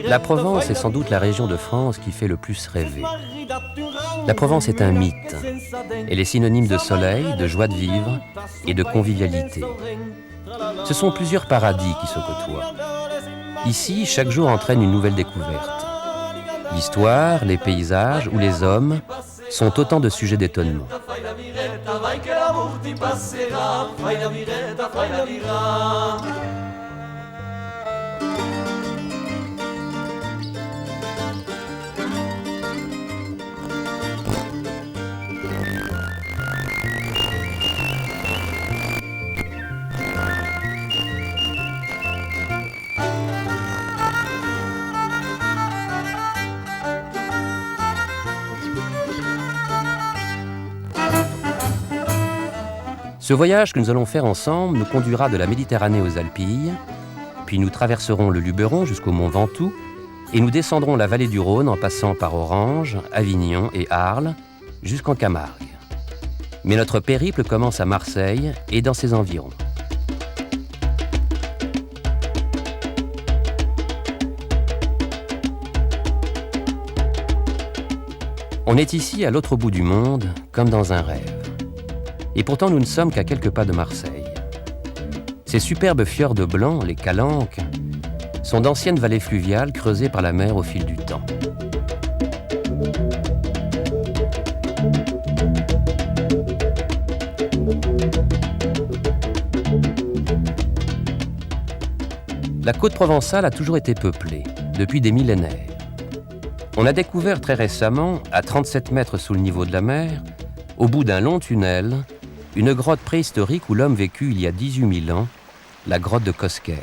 La Provence est sans doute la région de France qui fait le plus rêver. La Provence est un mythe. Elle est synonyme de soleil, de joie de vivre et de convivialité. Ce sont plusieurs paradis qui se côtoient. Ici, chaque jour entraîne une nouvelle découverte. L'histoire, les paysages ou les hommes sont autant de sujets d'étonnement. Ce voyage que nous allons faire ensemble nous conduira de la Méditerranée aux Alpilles, puis nous traverserons le Luberon jusqu'au mont Ventoux et nous descendrons la vallée du Rhône en passant par Orange, Avignon et Arles jusqu'en Camargue. Mais notre périple commence à Marseille et dans ses environs. On est ici à l'autre bout du monde, comme dans un rêve. Et pourtant, nous ne sommes qu'à quelques pas de Marseille. Ces superbes fjords blancs, les Calanques, sont d'anciennes vallées fluviales creusées par la mer au fil du temps. La côte provençale a toujours été peuplée, depuis des millénaires. On a découvert très récemment, à 37 mètres sous le niveau de la mer, au bout d'un long tunnel, une grotte préhistorique où l'homme vécut il y a 18 000 ans, la grotte de Cosquer.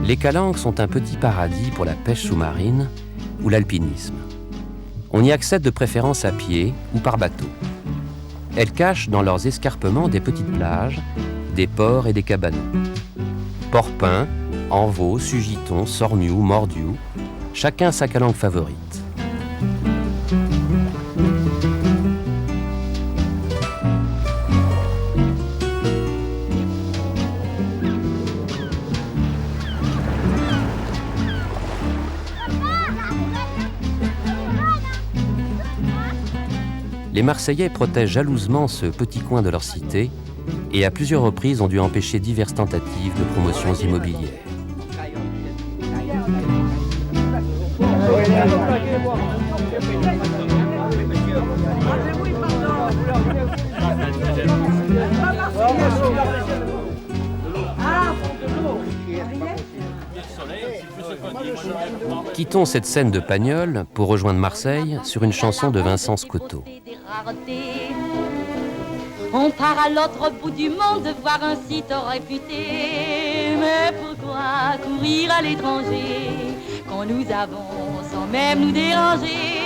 Les Calanques sont un petit paradis pour la pêche sous-marine ou l'alpinisme. On y accède de préférence à pied ou par bateau. Elles cachent dans leurs escarpements des petites plages, des ports et des cabanons. Porpin, Envaux, Sugiton, Sorniou, Mordiou, chacun sa calanque favorite. Les Marseillais protègent jalousement ce petit coin de leur cité et à plusieurs reprises ont dû empêcher diverses tentatives de promotions immobilières. Quittons cette scène de Pagnol pour rejoindre Marseille sur une chanson de Vincent Scotto. On part à l'autre bout du monde voir un site réputé. Mais pourquoi courir à l'étranger quand nous avons, sans même nous déranger,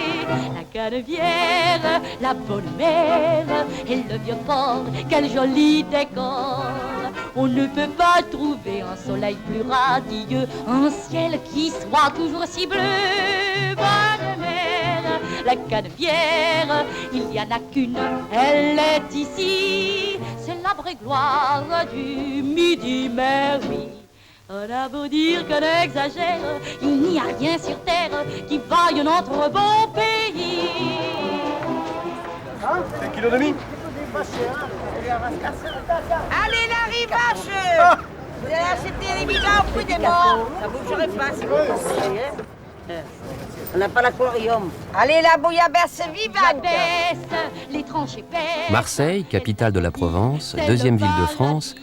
la Canebière, la bonne mer et le vieux port, quel joli décor. On ne peut pas trouver un soleil plus radieux, un ciel qui soit toujours si bleu. Bonne mer, la Canebière, il n'y en a qu'une, elle est ici. C'est la vraie gloire du Midi, mais oui. On a beau dire qu'on exagère, il n'y a rien sur terre qui vaille notre beau pays. C'est 1,5 kg. Allez la rivache. Vous allez acheter les vivants au prix des morts. Ça bougerait pas si vous conseillez. On n'a pas l'aquarium. Allez, la bouillabaisse vivante. Les tranches épaisses. Marseille, capitale de la Provence, deuxième ville de France,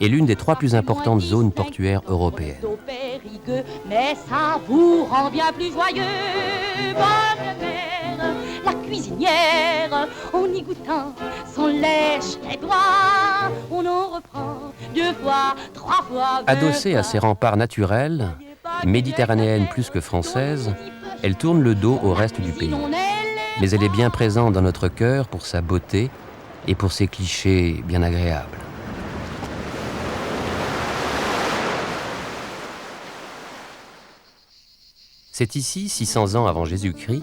est l'une des 3 plus importantes zones portuaires européennes. Mais ça vous rend bien plus joyeux. Bonne mère, la cuisinière, en y goûtant, s'en lèche les doigts. On en reprend 2 fois, 3 fois. Adossée à ses remparts naturels, méditerranéenne plus que française, elle tourne le dos au reste du pays. Mais elle est bien présente dans notre cœur pour sa beauté et pour ses clichés bien agréables. C'est ici, 600 ans avant Jésus-Christ,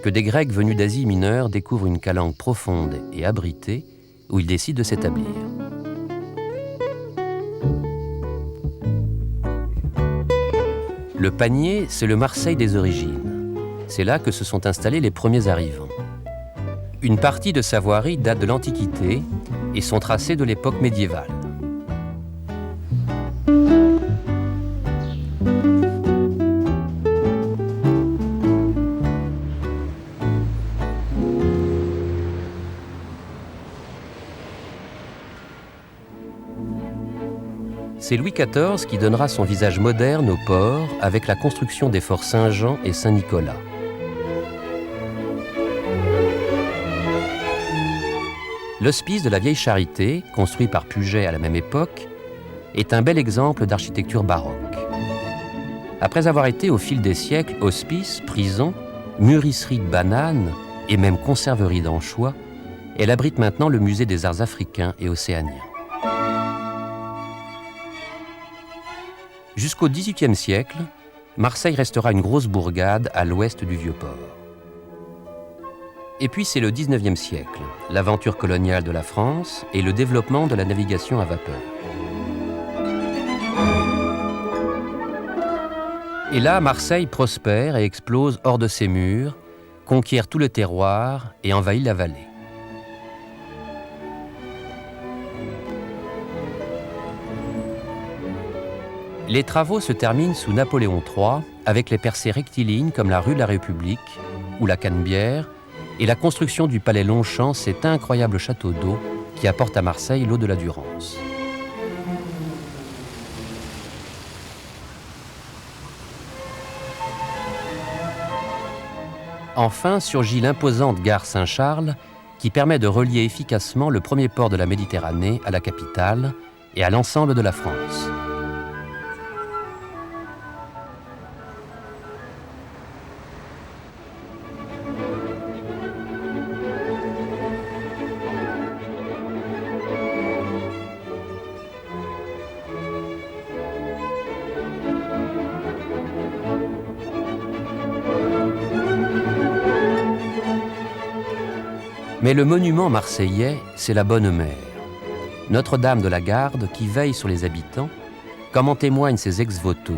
que des Grecs venus d'Asie mineure découvrent une calanque profonde et abritée où ils décident de s'établir. Le Panier, c'est le Marseille des origines. C'est là que se sont installés les premiers arrivants. Une partie de sa voirie date de l'Antiquité et son tracé de l'époque médiévale. C'est Louis XIV qui donnera son visage moderne au port avec la construction des forts Saint-Jean et Saint-Nicolas. L'hospice de la Vieille Charité, construit par Puget à la même époque, est un bel exemple d'architecture baroque. Après avoir été au fil des siècles hospice, prison, mûrisserie de bananes et même conserverie d'anchois, elle abrite maintenant le musée des arts africains et océaniens. Jusqu'au XVIIIe siècle, Marseille restera une grosse bourgade à l'ouest du Vieux-Port. Et puis c'est le XIXe siècle, l'aventure coloniale de la France et le développement de la navigation à vapeur. Et là, Marseille prospère et explose hors de ses murs, conquiert tout le terroir et envahit la vallée. Les travaux se terminent sous Napoléon III avec les percées rectilignes comme la rue de la République ou la Canebière et la construction du palais Longchamp, cet incroyable château d'eau qui apporte à Marseille l'eau de la Durance. Enfin surgit l'imposante gare Saint-Charles qui permet de relier efficacement le premier port de la Méditerranée à la capitale et à l'ensemble de la France. Mais le monument marseillais, c'est la Bonne Mère, Notre-Dame de la Garde qui veille sur les habitants, comme en témoignent ses ex-voto,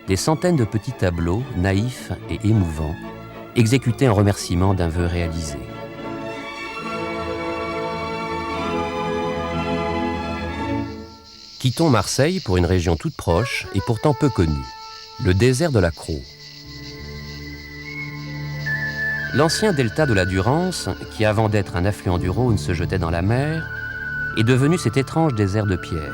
des centaines de petits tableaux naïfs et émouvants, exécutés en remerciement d'un vœu réalisé. Quittons Marseille pour une région toute proche et pourtant peu connue, le désert de la Crau. L'ancien delta de la Durance, qui avant d'être un affluent du Rhône se jetait dans la mer, est devenu cet étrange désert de pierre.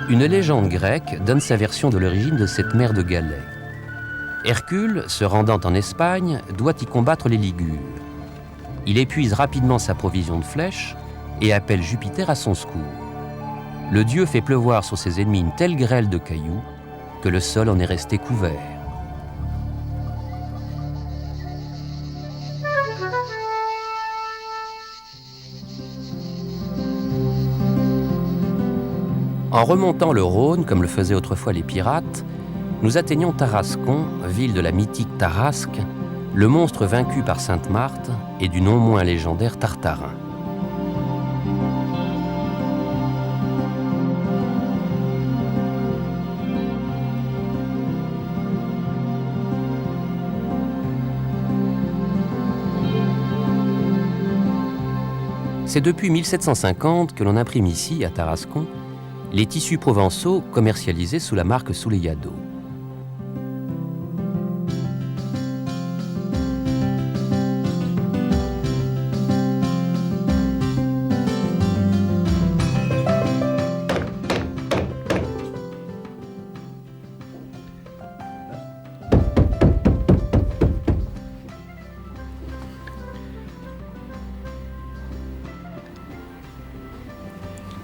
Une légende grecque donne sa version de l'origine de cette mer de Galets. Hercule, se rendant en Espagne, doit y combattre les Ligures. Il épuise rapidement sa provision de flèches et appelle Jupiter à son secours. Le dieu fait pleuvoir sur ses ennemis une telle grêle de cailloux que le sol en est resté couvert. En remontant le Rhône, comme le faisaient autrefois les pirates, nous atteignons Tarascon, ville de la mythique Tarasque, le monstre vaincu par Sainte Marthe et du non moins légendaire Tartarin. C'est depuis 1750 que l'on imprime ici, à Tarascon, les tissus provençaux commercialisés sous la marque Souleyado.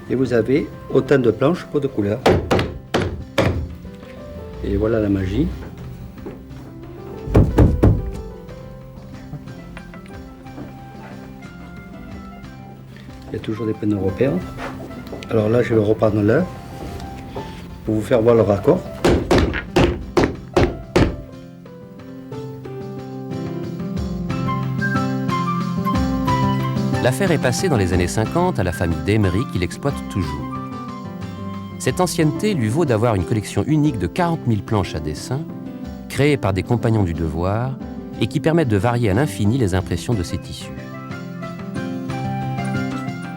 Et vous avez autant de planches que de couleurs. Et voilà la magie. Il y a toujours des peines européennes. Alors là, je vais reprendre l'un pour vous faire voir le raccord. L'affaire est passée dans les années 50 à la famille d'Emery qui l'exploite toujours. Cette ancienneté lui vaut d'avoir une collection unique de 40 000 planches à dessin, créées par des compagnons du devoir et qui permettent de varier à l'infini les impressions de ces tissus.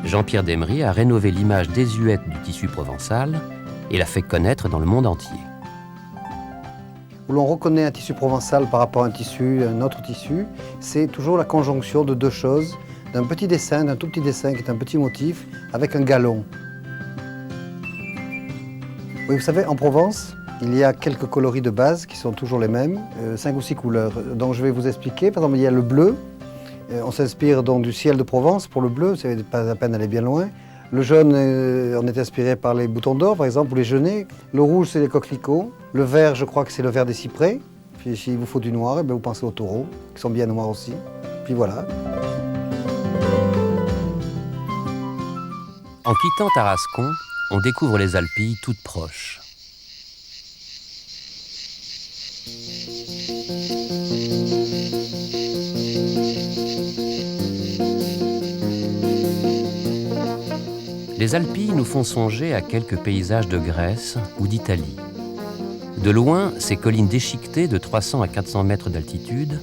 Jean-Pierre d'Emery a rénové l'image désuète du tissu provençal et l'a fait connaître dans le monde entier. Où l'on reconnaît un tissu provençal par rapport à un autre tissu, c'est toujours la conjonction de deux choses, d'un petit dessin, d'un tout petit dessin qui est un petit motif, avec un galon. Oui, vous savez, en Provence, il y a quelques coloris de base qui sont toujours les mêmes, 5 ou 6 couleurs. Donc je vais vous expliquer. Par exemple, il y a le bleu. On s'inspire donc du ciel de Provence pour le bleu, c'est pas la peine d'aller bien loin. Le jaune, on est inspiré par les boutons d'or, par exemple, ou les genêts. Le rouge, c'est les coquelicots. Le vert, je crois que c'est le vert des cyprès. Puis s'il vous faut du noir, eh bien, vous pensez aux taureaux, qui sont bien noirs aussi. Puis voilà. En quittant Tarascon, on découvre les Alpilles toutes proches. Les Alpilles nous font songer à quelques paysages de Grèce ou d'Italie. De loin, ces collines déchiquetées de 300 à 400 mètres d'altitude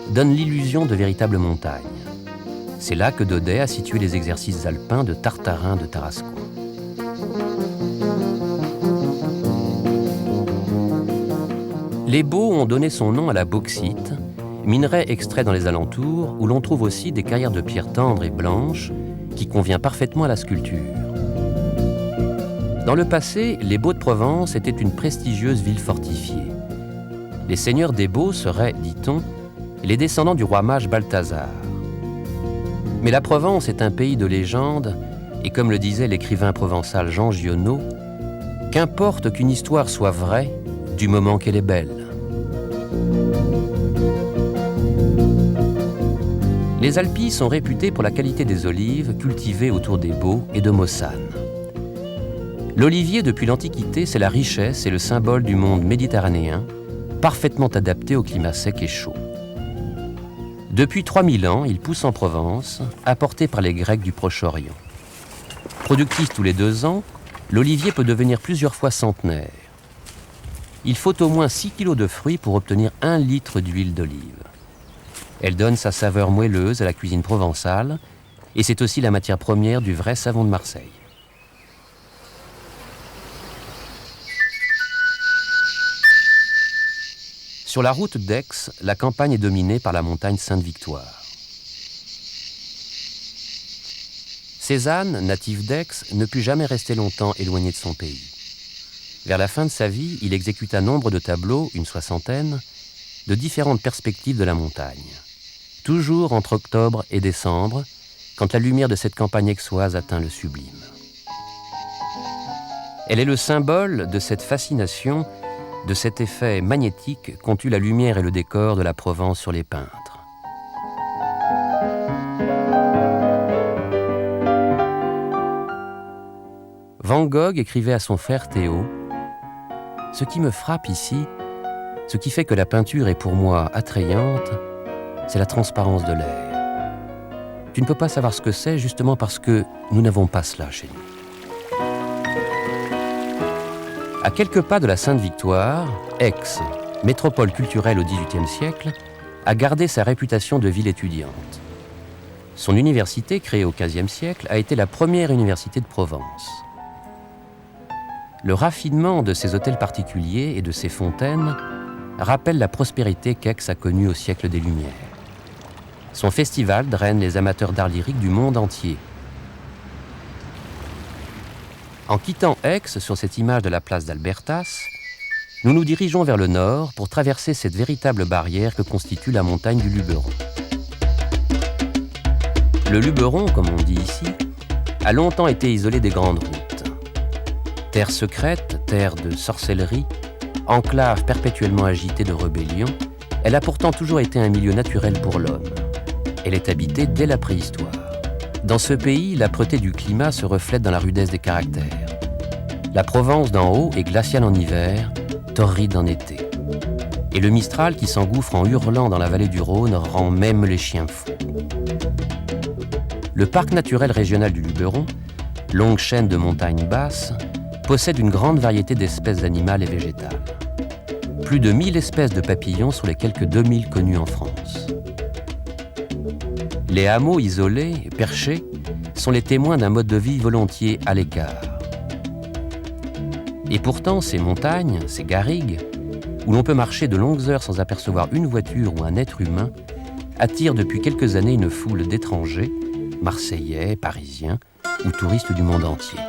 donnent l'illusion de véritables montagnes. C'est là que Daudet a situé les exercices alpins de Tartarin de Tarascon. Les Baux ont donné son nom à la bauxite, minerai extrait dans les alentours où l'on trouve aussi des carrières de pierre tendre et blanche qui convient parfaitement à la sculpture. Dans le passé, les Baux de Provence étaient une prestigieuse ville fortifiée. Les seigneurs des Baux seraient, dit-on, les descendants du roi mage Balthazar. Mais la Provence est un pays de légende, et comme le disait l'écrivain provençal Jean Giono, qu'importe qu'une histoire soit vraie, du moment qu'elle est belle. Les Alpilles sont réputées pour la qualité des olives cultivées autour des Baux et de Mossane. L'olivier, depuis l'Antiquité, c'est la richesse et le symbole du monde méditerranéen, parfaitement adapté au climat sec et chaud. Depuis 3000 ans, il pousse en Provence, apporté par les Grecs du Proche-Orient. Productif tous les 2 ans, l'olivier peut devenir plusieurs fois centenaire. Il faut au moins 6 kg de fruits pour obtenir 1 litre d'huile d'olive. Elle donne sa saveur moelleuse à la cuisine provençale et c'est aussi la matière première du vrai savon de Marseille. Sur la route d'Aix, la campagne est dominée par la montagne Sainte-Victoire. Cézanne, natif d'Aix, ne put jamais rester longtemps éloigné de son pays. Vers la fin de sa vie, il exécuta nombre de tableaux, une soixantaine, de différentes perspectives de la montagne. Toujours entre octobre et décembre, quand la lumière de cette campagne aixoise atteint le sublime. Elle est le symbole de cette fascination, de cet effet magnétique qu'ont eu la lumière et le décor de la Provence sur les peintres. Van Gogh écrivait à son frère Théo « Ce qui me frappe ici, ce qui fait que la peinture est pour moi attrayante, c'est la transparence de l'air. Tu ne peux pas savoir ce que c'est justement parce que nous n'avons pas cela chez nous. » À quelques pas de la Sainte-Victoire, Aix, métropole culturelle au XVIIIe siècle, a gardé sa réputation de ville étudiante. Son université, créée au XVe siècle, a été la première université de Provence. Le raffinement de ses hôtels particuliers et de ses fontaines rappelle la prospérité qu'Aix a connue au siècle des Lumières. Son festival draine les amateurs d'art lyrique du monde entier. En quittant Aix, sur cette image de la place d'Albertas, nous nous dirigeons vers le nord pour traverser cette véritable barrière que constitue la montagne du Luberon. Le Luberon, comme on dit ici, a longtemps été isolé des grandes routes. Terre secrète, terre de sorcellerie, enclave perpétuellement agitée de rébellions, elle a pourtant toujours été un milieu naturel pour l'homme. Elle est habitée dès la préhistoire. Dans ce pays, l'âpreté du climat se reflète dans la rudesse des caractères. La Provence d'en haut est glaciale en hiver, torride en été. Et le Mistral qui s'engouffre en hurlant dans la vallée du Rhône rend même les chiens fous. Le parc naturel régional du Luberon, longue chaîne de montagnes basses, possède une grande variété d'espèces animales et végétales. Plus de 1000 espèces de papillons sur les quelques 2000 connus en France. Les hameaux isolés, perchés, sont les témoins d'un mode de vie volontiers à l'écart. Et pourtant, ces montagnes, ces garrigues, où l'on peut marcher de longues heures sans apercevoir une voiture ou un être humain, attirent depuis quelques années une foule d'étrangers, Marseillais, Parisiens ou touristes du monde entier.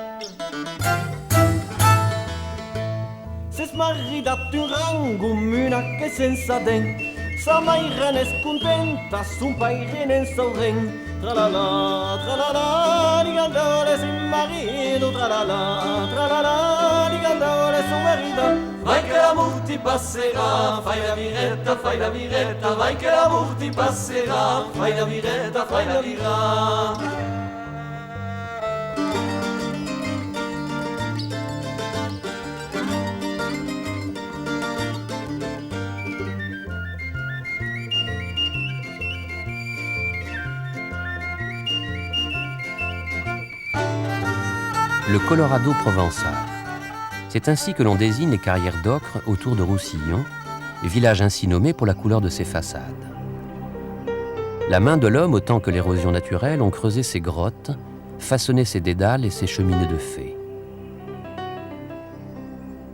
Sa mairena és contenta, son pairen en seu ren. Tralala, tralala, ligandole sin marido. Tralala, tralala, ligandole son marido. Vai che l'amor ti passerà, fai la viretta, vai che l'amor ti passerà, fai la viretta. Le Colorado provençal. C'est ainsi que l'on désigne les carrières d'ocre autour de Roussillon, village ainsi nommé pour la couleur de ses façades. La main de l'homme, autant que l'érosion naturelle, ont creusé ces grottes, façonné ces dédales et ces cheminées de fées.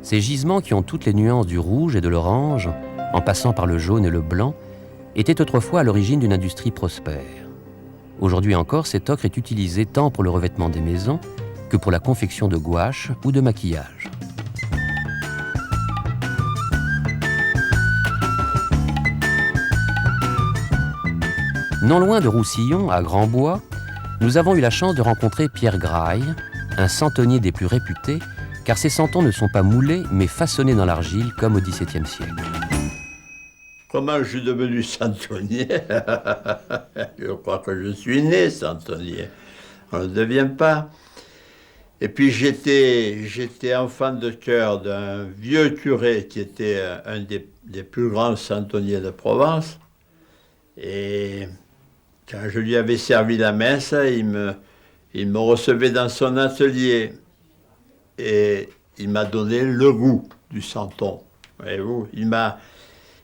Ces gisements qui ont toutes les nuances du rouge et de l'orange, en passant par le jaune et le blanc, étaient autrefois à l'origine d'une industrie prospère. Aujourd'hui encore, cet ocre est utilisé tant pour le revêtement des maisons que pour la confection de gouaches ou de maquillage. Non loin de Roussillon, à Grand-Bois, nous avons eu la chance de rencontrer Pierre Graille, un centonnier des plus réputés, car ces santons ne sont pas moulés, mais façonnés dans l'argile comme au XVIIe siècle. Comment je suis devenu centonnier? Je crois que je suis né centonnier. On ne le devient pas. Et puis j'étais enfant de chœur d'un vieux curé qui était un des plus grands centonniers de Provence. Et quand je lui avais servi la messe, il me recevait dans son atelier. Et il m'a donné le goût du santon. Voyez-vous,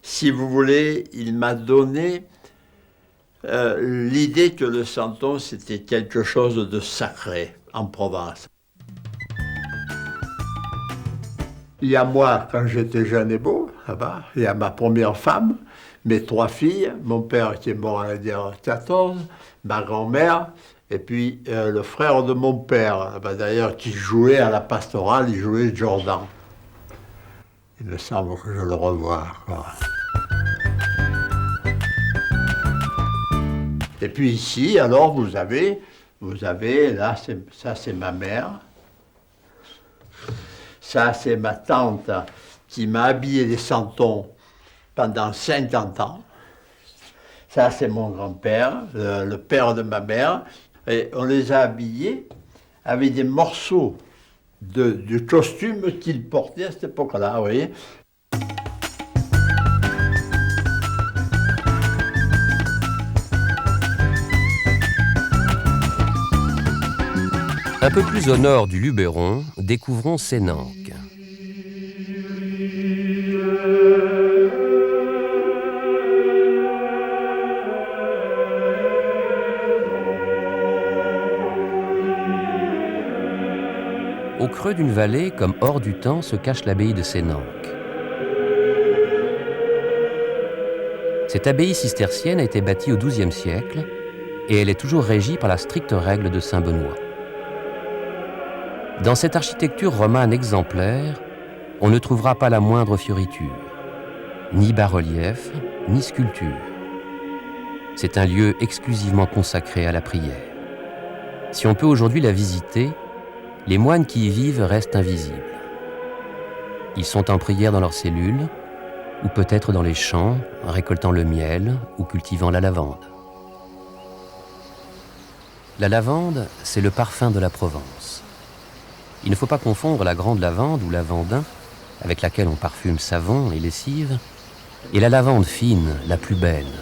si vous voulez, il m'a donné l'idée que le santon, c'était quelque chose de sacré en Provence. Il y a moi, quand j'étais jeune et beau, là-bas, il y a ma première femme, mes 3 filles, mon père qui est mort à la guerre 14, ma grand-mère, et puis le frère de mon père, d'ailleurs, qui jouait à la pastorale, il jouait Jordan. Il me semble que je le revois encore. Et puis ici, alors, vous avez là, ça c'est ma mère. Ça, c'est ma tante qui m'a habillé des santons pendant 50 ans. Ça, c'est mon grand-père, le père de ma mère. Et on les a habillés avec des morceaux du costume qu'ils portaient à cette époque-là, vous voyez. Un peu plus au nord du Luberon, découvrons Sénanque. Au creux d'une vallée, comme hors du temps, se cache l'abbaye de Sénanque. Cette abbaye cistercienne a été bâtie au XIIe siècle et elle est toujours régie par la stricte règle de Saint-Benoît. Dans cette architecture romane exemplaire, on ne trouvera pas la moindre fioriture, ni bas-relief, ni sculpture. C'est un lieu exclusivement consacré à la prière. Si on peut aujourd'hui la visiter, les moines qui y vivent restent invisibles. Ils sont en prière dans leurs cellules, ou peut-être dans les champs, récoltant le miel ou cultivant la lavande. La lavande, c'est le parfum de la Provence. Il ne faut pas confondre la grande lavande ou lavandin, avec laquelle on parfume savon et lessive, et la lavande fine, la plus belle,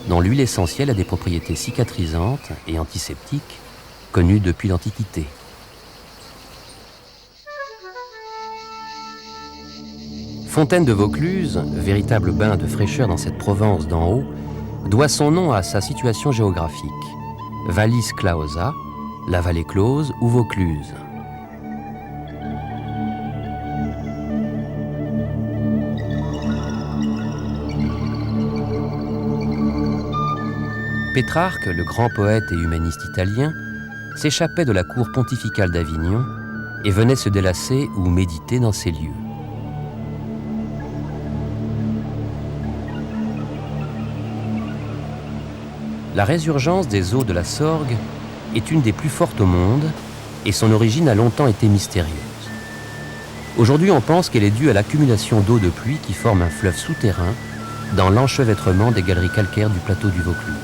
dont l'huile essentielle a des propriétés cicatrisantes et antiseptiques, connues depuis l'Antiquité. Fontaine de Vaucluse, véritable bain de fraîcheur dans cette Provence d'en haut, doit son nom à sa situation géographique. Vallis Claosa, la vallée close ou Vaucluse. Pétrarque, le grand poète et humaniste italien, s'échappait de la cour pontificale d'Avignon et venait se délasser ou méditer dans ces lieux. La résurgence des eaux de la Sorgue est une des plus fortes au monde et son origine a longtemps été mystérieuse. Aujourd'hui, on pense qu'elle est due à l'accumulation d'eau de pluie qui forme un fleuve souterrain dans l'enchevêtrement des galeries calcaires du plateau du Vaucluse.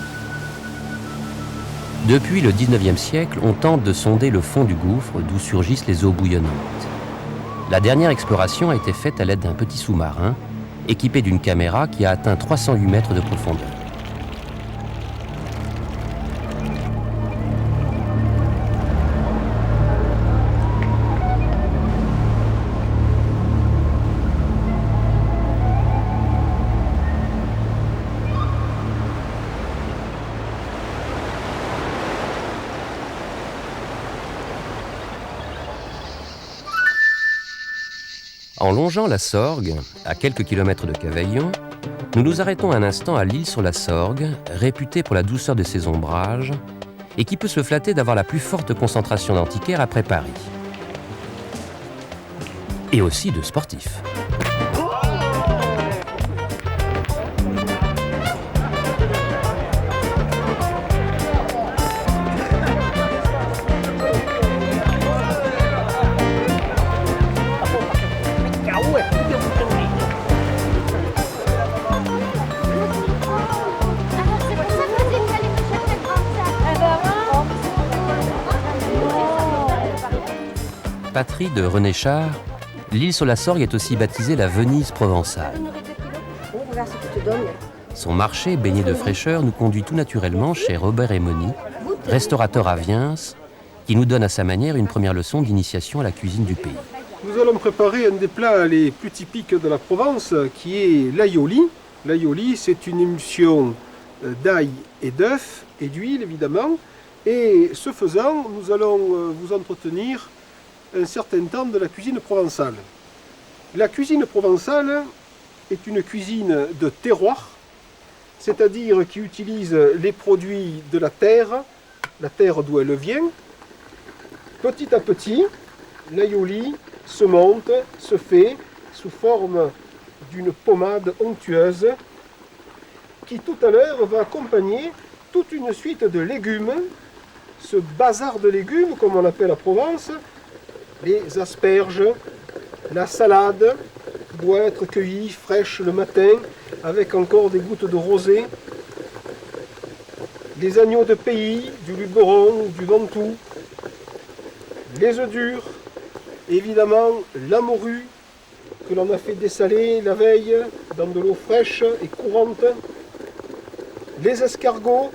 Depuis le XIXe siècle, on tente de sonder le fond du gouffre d'où surgissent les eaux bouillonnantes. La dernière exploration a été faite à l'aide d'un petit sous-marin équipé d'une caméra qui a atteint 308 mètres de profondeur. En longeant la Sorgue, à quelques kilomètres de Cavaillon, nous nous arrêtons un instant à l'île sur la Sorgue, réputée pour la douceur de ses ombrages, et qui peut se flatter d'avoir la plus forte concentration d'antiquaires après Paris. Et aussi de sportifs. Patrie de René Char, l'île sur la Sorgue est aussi baptisée la Venise provençale. Son marché, baigné de fraîcheur, nous conduit tout naturellement chez Robert Emoni, restaurateur à Viens, qui nous donne à sa manière une première leçon d'initiation à la cuisine du pays. Nous allons préparer un des plats les plus typiques de la Provence, qui est l'aioli. L'aioli, c'est une émulsion d'ail et d'œuf et d'huile, évidemment. Et ce faisant, nous allons vous entretenir un certain temps de la cuisine provençale. La cuisine provençale est une cuisine de terroir, c'est-à-dire qui utilise les produits de la terre d'où elle vient. Petit à petit, l'aioli se monte, se fait sous forme d'une pommade onctueuse qui tout à l'heure va accompagner toute une suite de légumes, ce bazar de légumes comme on l'appelle à Provence, les asperges, la salade qui doit être cueillie fraîche le matin avec encore des gouttes de rosée, les agneaux de pays, du luberon, du ventoux, les œufs durs, évidemment la morue que l'on a fait dessaler la veille dans de l'eau fraîche et courante, les escargots,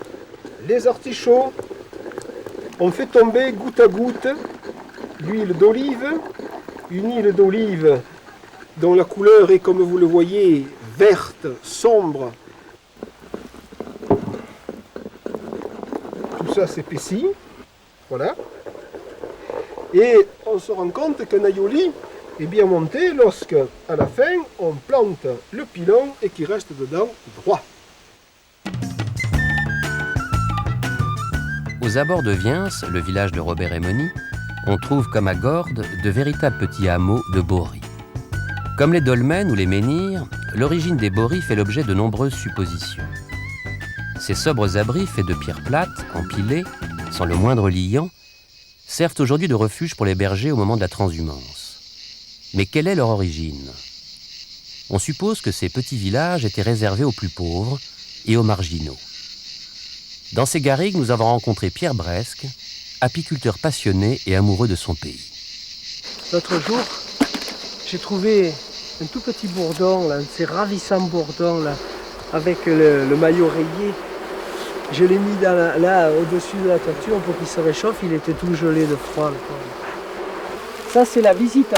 les artichauts. On fait tomber goutte à goutte l'huile d'olive, une huile d'olive dont la couleur est, comme vous le voyez, verte, sombre. Tout ça s'épaissit, voilà. Et on se rend compte qu'un aioli est bien monté lorsque, à la fin, on plante le pilon et qu'il reste dedans droit. Aux abords de Viens, le village de Robert et Moni, on trouve comme à Gordes de véritables petits hameaux de bories. Comme les dolmens ou les menhirs, l'origine des bories fait l'objet de nombreuses suppositions. Ces sobres abris faits de pierres plates, empilées, sans le moindre liant, servent aujourd'hui de refuge pour les bergers au moment de la transhumance. Mais quelle est leur origine? On suppose que ces petits villages étaient réservés aux plus pauvres et aux marginaux. Dans ces garrigues, nous avons rencontré Pierre Bresque, apiculteur passionné et amoureux de son pays. L'autre jour, j'ai trouvé un tout petit bourdon, là, un de ces ravissants bourdons, là, avec le maillot rayé. Je l'ai mis là, au-dessus de la toiture pour qu'il se réchauffe, il était tout gelé de froid. Ça, c'est la visite.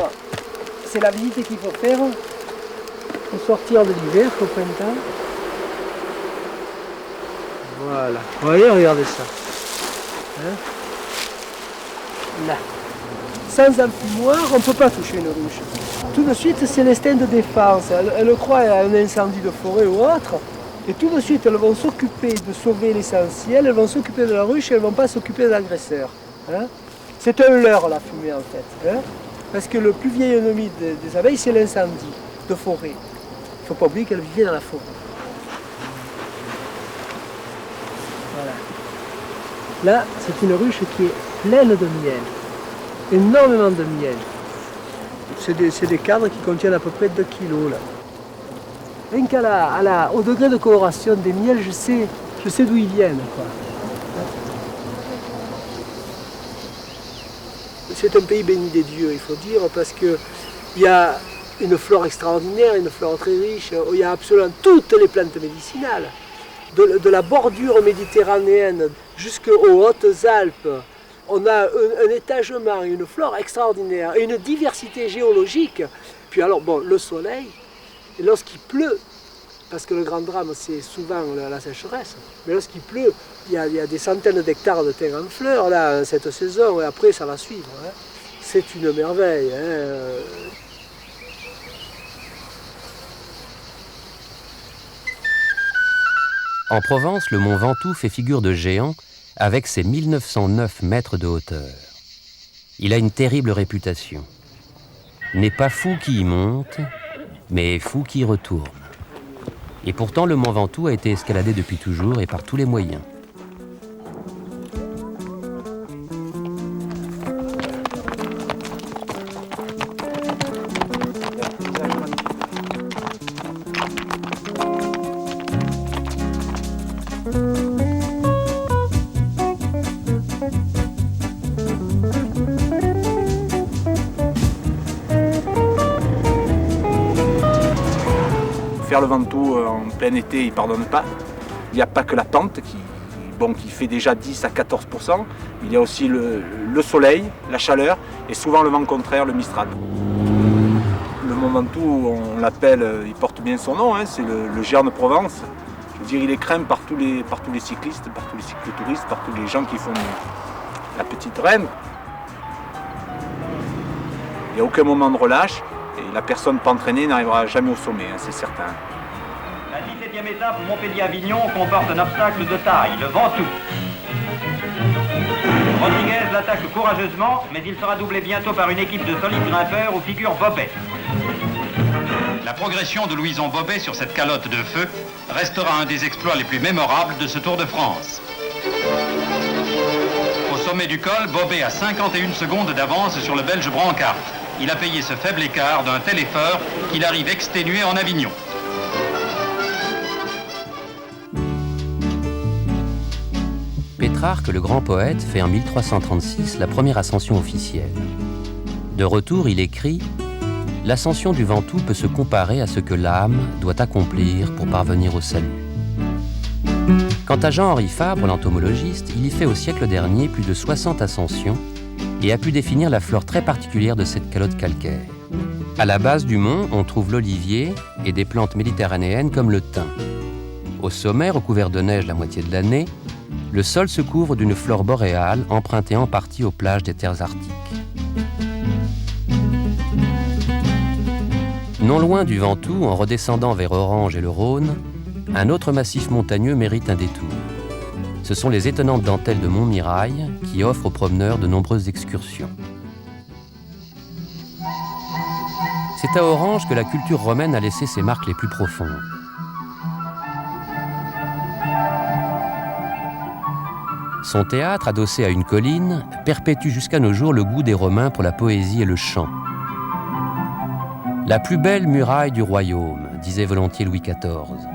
C'est la visite qu'il faut faire au sortir de l'hiver, au printemps. Voilà. Vous voyez, regardez ça. Hein? Là. Sans empumoir, on ne peut pas toucher une ruche. Tout de suite, c'est l'instinct de défense. Elles croient à un incendie de forêt ou autre. Et tout de suite, elles vont s'occuper de sauver l'essentiel, elles vont s'occuper de la ruche et elles ne vont pas s'occuper de l'agresseur. Hein? C'est un leurre, la fumée, en fait. Hein? Parce que le plus vieil ennemi des abeilles, c'est l'incendie de forêt. Il ne faut pas oublier qu'elles vivaient dans la forêt. Voilà. Là, c'est une ruche qui est pleine de miel. Énormément de miel. C'est des cadres qui contiennent à peu près 2 kilos, là. Rien au degré de coloration des miels, je sais d'où ils viennent, quoi. C'est un pays béni des dieux, il faut dire, parce qu'il y a une flore extraordinaire, une flore très riche. Il y a absolument toutes les plantes médicinales. De la bordure méditerranéenne jusqu'aux Hautes-Alpes, on a un étagement, une flore extraordinaire et une diversité géologique. Puis alors, bon, le soleil, et lorsqu'il pleut, parce que le grand drame c'est souvent la sécheresse, mais lorsqu'il pleut, il y a des centaines d'hectares de terre en fleurs là, cette saison, et après ça va suivre. Hein. C'est une merveille. Hein. En Provence, le mont Ventoux fait figure de géant avec ses 1909 mètres de hauteur. Il a une terrible réputation. N'est pas fou qui y monte, mais fou qui y retourne. Et pourtant, le mont Ventoux a été escaladé depuis toujours et par tous les moyens. Faire le Ventoux en plein été, il ne pardonne pas. Il n'y a pas que la pente qui fait déjà 10 à 14%. Il y a aussi le soleil, la chaleur et souvent le vent contraire, le Mistral. Le mont Ventoux, on l'appelle, il porte bien son nom, hein, c'est le géant de Provence. Je veux dire, il est craint par tous les cyclistes, par tous les cyclotouristes, par tous les gens qui font la petite reine. Il n'y a aucun moment de relâche. Et la personne pas entraînée n'arrivera jamais au sommet, hein, c'est certain. La 17e étape Montpellier-Avignon comporte un obstacle de taille, le Ventoux. Rodriguez l'attaque courageusement, mais il sera doublé bientôt par une équipe de solides grimpeurs où figure Bobet. La progression de Louison Bobet sur cette calotte de feu restera un des exploits les plus mémorables de ce Tour de France. Au sommet du col, Bobet a 51 secondes d'avance sur le Belge Brancard. Il a payé ce faible écart d'un tel effort qu'il arrive exténué en Avignon. Pétrarque, le grand poète, fait en 1336 la première ascension officielle. De retour, il écrit « L'ascension du Ventoux peut se comparer à ce que l'âme doit accomplir pour parvenir au salut. » Quant à Jean-Henri Fabre, l'entomologiste, il y fait au siècle dernier plus de 60 ascensions et a pu définir la flore très particulière de cette calotte calcaire. À la base du mont, on trouve l'olivier et des plantes méditerranéennes comme le thym. Au sommet, recouvert de neige la moitié de l'année, le sol se couvre d'une flore boréale empruntée en partie aux plages des terres arctiques. Non loin du Ventoux, en redescendant vers Orange et le Rhône, un autre massif montagneux mérite un détour. Ce sont les étonnantes dentelles de Montmirail qui offrent aux promeneurs de nombreuses excursions. C'est à Orange que la culture romaine a laissé ses marques les plus profondes. Son théâtre, adossé à une colline, perpétue jusqu'à nos jours le goût des Romains pour la poésie et le chant. La plus belle muraille du royaume, disait volontiers Louis XIV.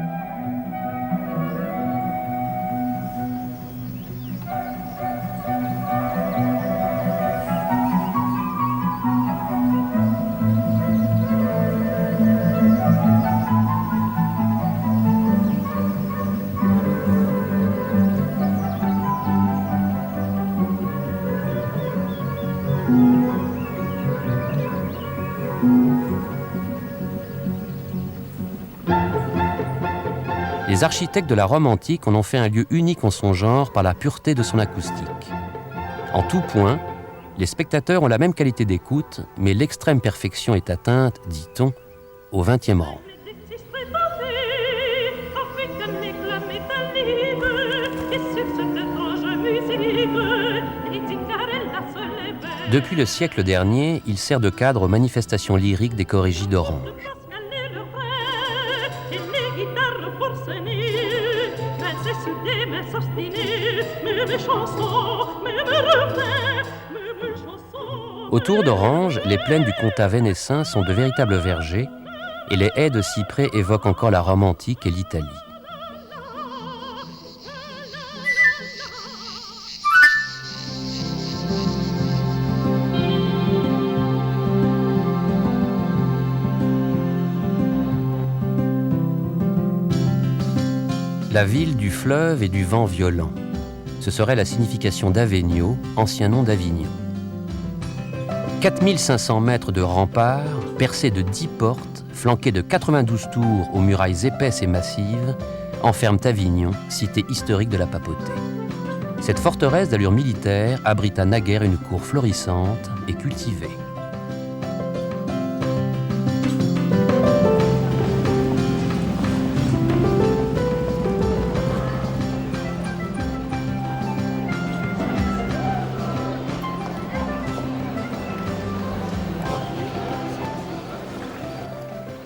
Les architectes de la Rome antique en ont fait un lieu unique en son genre par la pureté de son acoustique. En tout point, les spectateurs ont la même qualité d'écoute, mais l'extrême perfection est atteinte, dit-on, au XXe rang. Depuis le siècle dernier, il sert de cadre aux manifestations lyriques des chorégies d'Orange. Autour d'Orange, les plaines du Comtat vénessin sont de véritables vergers et les haies de cyprès évoquent encore la Rome antique et l'Italie. La ville du fleuve et du vent violent. Ce serait la signification d'Avenio, ancien nom d'Avignon. 4500 mètres de remparts, percés de 10 portes, flanqués de 92 tours aux murailles épaisses et massives, enferment Avignon, cité historique de la papauté. Cette forteresse d'allure militaire abrita naguère une cour florissante et cultivée.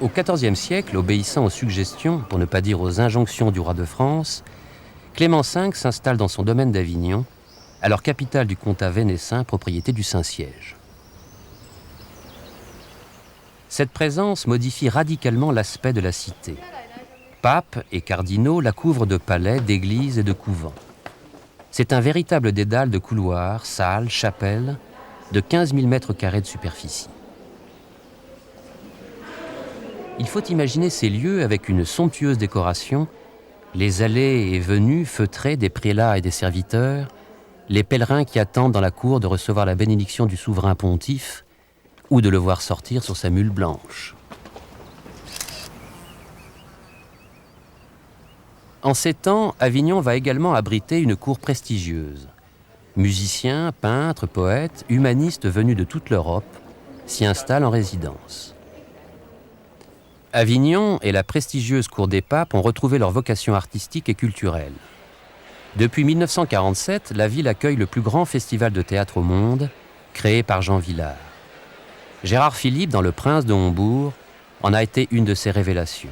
Au XIVe siècle, obéissant aux suggestions, pour ne pas dire aux injonctions du roi de France, Clément V s'installe dans son domaine d'Avignon, alors capitale du comtat vénessin, propriété du Saint-Siège. Cette présence modifie radicalement l'aspect de la cité. Papes et cardinaux la couvrent de palais, d'églises et de couvents. C'est un véritable dédale de couloirs, salles, chapelles, de 15 000 mètres carrés de superficie. Il faut imaginer ces lieux avec une somptueuse décoration, les allées et venues feutrées des prélats et des serviteurs, les pèlerins qui attendent dans la cour de recevoir la bénédiction du souverain pontife ou de le voir sortir sur sa mule blanche. En ces temps, Avignon va également abriter une cour prestigieuse. Musiciens, peintres, poètes, humanistes venus de toute l'Europe s'y installent en résidence. Avignon et la prestigieuse cour des papes ont retrouvé leur vocation artistique et culturelle. Depuis 1947, la ville accueille le plus grand festival de théâtre au monde, créé par Jean Vilar. Gérard Philippe, dans Le Prince de Hombourg, en a été une de ses révélations.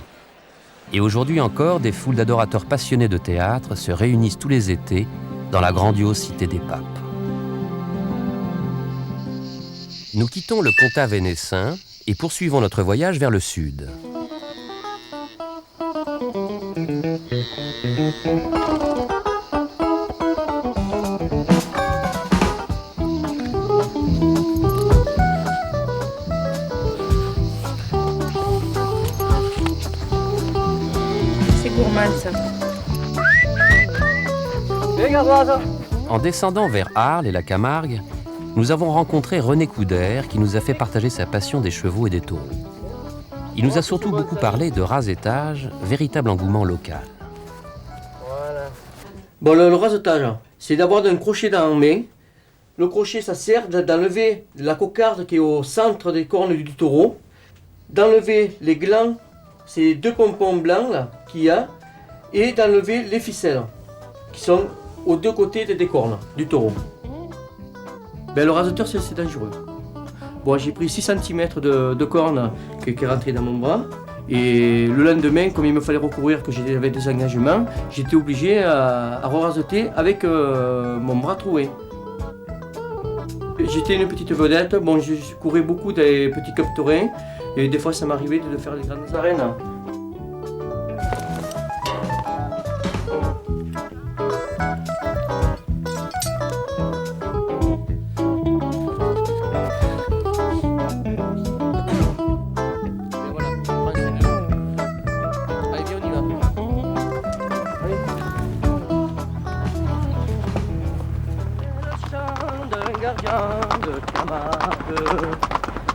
Et aujourd'hui encore, des foules d'adorateurs passionnés de théâtre se réunissent tous les étés dans la grandiose cité des papes. Nous quittons le comtat vénessin et poursuivons notre voyage vers le sud. C'est gourmand ça. En descendant vers Arles et la Camargue, nous avons rencontré René Coudert qui nous a fait partager sa passion des chevaux et des taureaux. Il nous a surtout beaucoup parlé de rasettage, véritable engouement local. Voilà. Bon, le rasetage, c'est d'avoir un crochet dans la main. Le crochet, ça sert d'enlever la cocarde qui est au centre des cornes du taureau. d'enlever les glands, ces 2 pompons blancs là qu'il y a, et d'enlever les ficelles qui sont aux 2 côtés des cornes du taureau. Ben, le raseteur c'est dangereux. Bon, j'ai pris 6 cm de corne qui est rentrée dans mon bras. Et le lendemain, comme il me fallait recourir, que j'avais des engagements, j'étais obligé à re-raseter avec mon bras troué. J'étais une petite vedette, bon, je courais beaucoup des petits cup-terrains et des fois ça m'arrivait de faire des grandes arènes.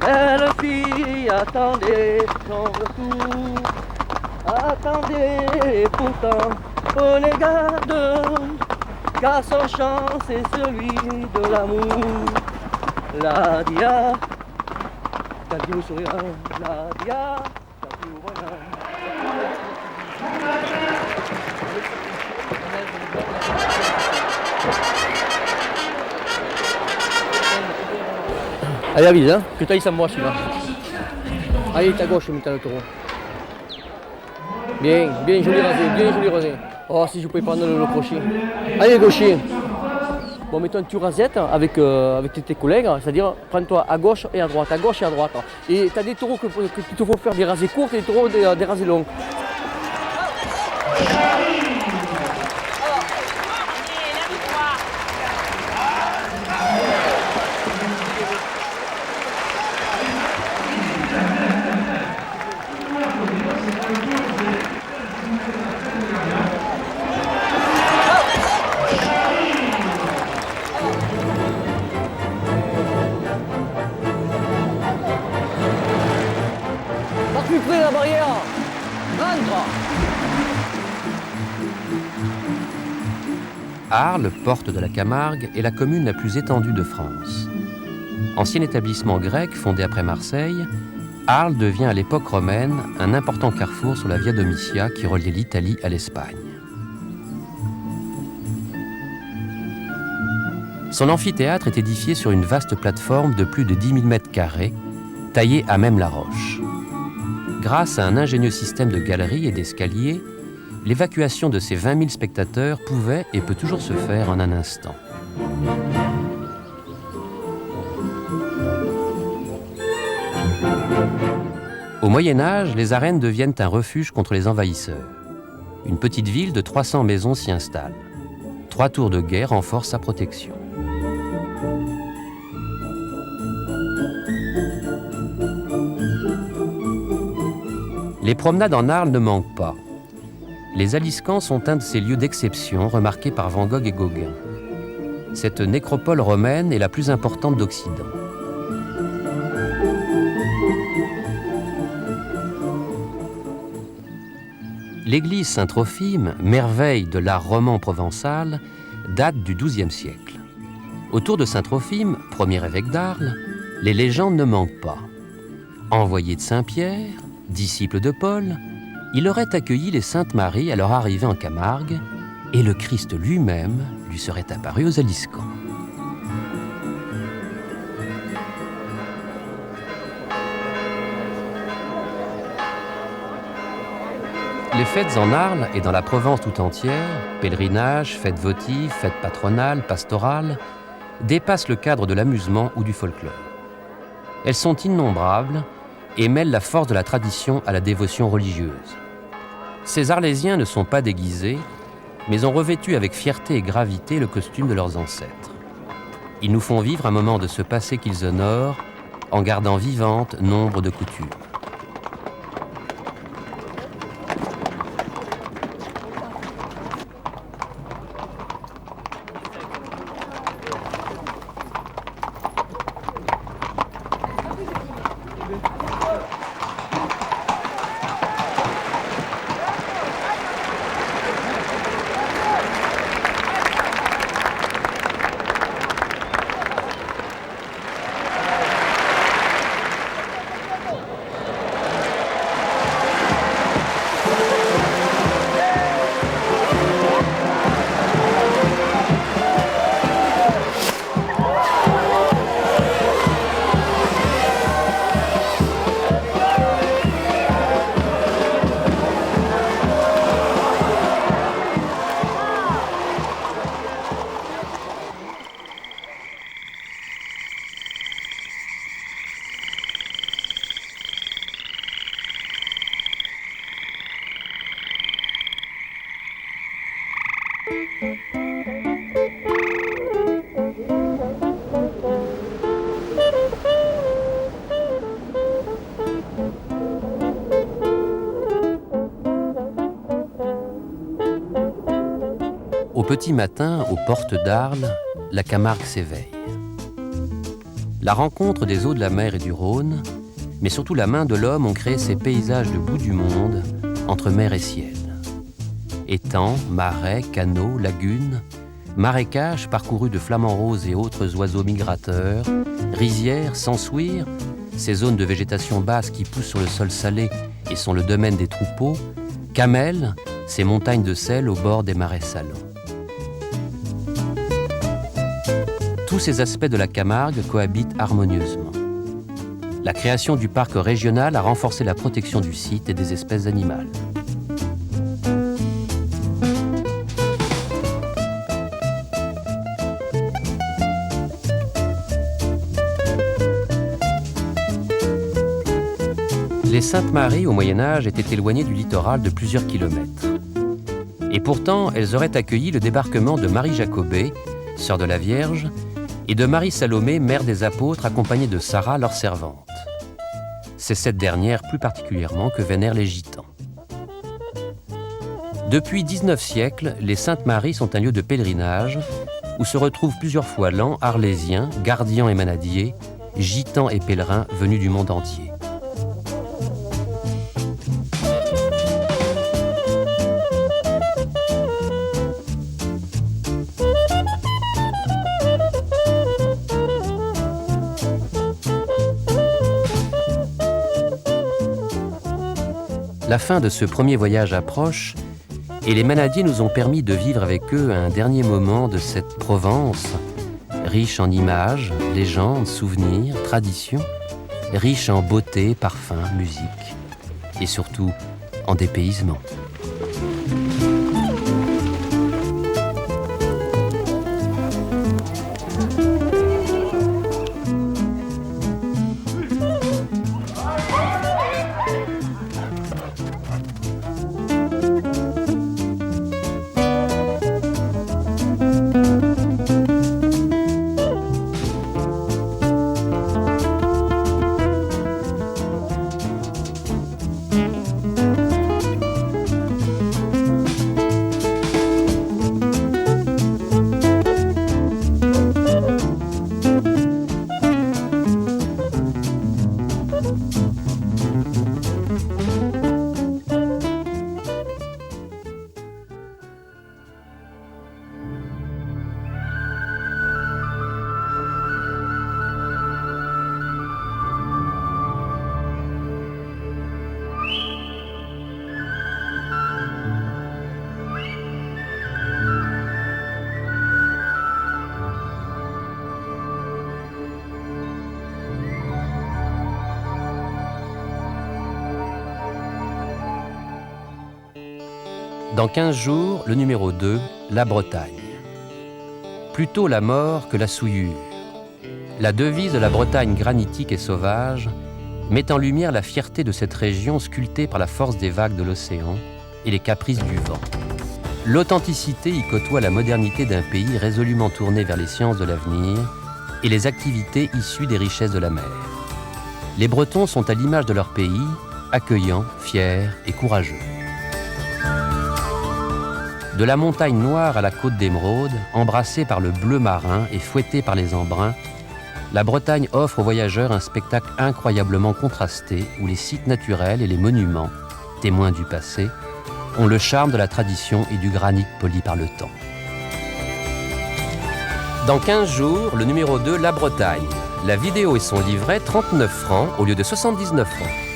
Belle fille, attendez son retour. Attendez, pourtant, prenez garde, car son chant c'est celui de l'amour. La dia, ta vie au sourire, la dia, ta vie au voyant. Allez, avise, hein, que t'ailles sans moi celui-là. Allez, ta gauche, maintenant le taureau. Bien, bien joli rasé, Oh, si je pouvais prendre le crochet. Allez, gaucher. Bon, mettons, tu rasettes avec tes collègues, c'est-à-dire, prends-toi à gauche et à droite, à gauche et à droite. Et tu as des taureaux que tu te faut faire des rasés courts et des taureaux des rasés longs. Plus près de la barrière. Rentre. Arles, porte de la Camargue, est la commune la plus étendue de France. Ancien établissement grec fondé après Marseille, Arles devient à l'époque romaine un important carrefour sur la Via Domitia qui reliait l'Italie à l'Espagne. Son amphithéâtre est édifié sur une vaste plateforme de plus de 10 000 mètres carrés, taillée à même la roche. Grâce à un ingénieux système de galeries et d'escaliers, l'évacuation de ces 20 000 spectateurs pouvait et peut toujours se faire en un instant. Au Moyen-Âge, les arènes deviennent un refuge contre les envahisseurs. Une petite ville de 300 maisons s'y installe. 3 tours de guet renforcent sa protection. Les promenades en Arles ne manquent pas. Les Aliscamps sont un de ces lieux d'exception remarqués par Van Gogh et Gauguin. Cette nécropole romaine est la plus importante d'Occident. L'église Saint-Trophime, merveille de l'art roman provençal, date du XIIe siècle. Autour de Saint-Trophime, premier évêque d'Arles, les légendes ne manquent pas. Envoyé de Saint-Pierre, disciple de Paul, il aurait accueilli les Saintes Maries à leur arrivée en Camargue et le Christ lui-même lui serait apparu aux Aliscamps. Les fêtes en Arles et dans la Provence tout entière, pèlerinages, fêtes votives, fêtes patronales, pastorales, dépassent le cadre de l'amusement ou du folklore. Elles sont innombrables et mêlent la force de la tradition à la dévotion religieuse. Ces Arlésiens ne sont pas déguisés, mais ont revêtu avec fierté et gravité le costume de leurs ancêtres. Ils nous font vivre un moment de ce passé qu'ils honorent, en gardant vivantes nombre de coutumes. Au petit matin, aux portes d'Arles, la Camargue s'éveille. La rencontre des eaux de la mer et du Rhône, mais surtout la main de l'homme ont créé ces paysages de bout du monde, entre mer et ciel. Étangs, marais, canaux, lagunes, marécages parcourus de flamants roses et autres oiseaux migrateurs, rizières, s'ensouir, ces zones de végétation basse qui poussent sur le sol salé et sont le domaine des troupeaux, camels, ces montagnes de sel au bord des marais salants. Tous ces aspects de la Camargue cohabitent harmonieusement. La création du parc régional a renforcé la protection du site et des espèces animales. Les Saintes-Maries, au Moyen-Âge, étaient éloignées du littoral de plusieurs kilomètres. Et pourtant, elles auraient accueilli le débarquement de Marie Jacobée, sœur de la Vierge, et de Marie Salomé, mère des apôtres, accompagnée de Sarah, leur servante. C'est cette dernière plus particulièrement que vénèrent les Gitans. Depuis 19 siècles, les Saintes-Maries sont un lieu de pèlerinage où se retrouvent plusieurs fois l'an arlésiens, gardians et manadiers, gitans et pèlerins venus du monde entier. La fin de ce premier voyage approche et les manadiers nous ont permis de vivre avec eux un dernier moment de cette Provence, riche en images, légendes, souvenirs, traditions, riche en beauté, parfums, musique et surtout en dépaysement. Dans 15 jours, le numéro 2, la Bretagne. Plutôt la mort que la souillure. La devise de la Bretagne granitique et sauvage met en lumière la fierté de cette région sculptée par la force des vagues de l'océan et les caprices du vent. L'authenticité y côtoie la modernité d'un pays résolument tourné vers les sciences de l'avenir et les activités issues des richesses de la mer. Les Bretons sont à l'image de leur pays, accueillants, fiers et courageux. De la montagne noire à la côte d'émeraude, embrassée par le bleu marin et fouettée par les embruns, la Bretagne offre aux voyageurs un spectacle incroyablement contrasté où les sites naturels et les monuments, témoins du passé, ont le charme de la tradition et du granit poli par le temps. Dans 15 jours, le numéro 2, la Bretagne. La vidéo et son livret, 39 francs au lieu de 79 francs.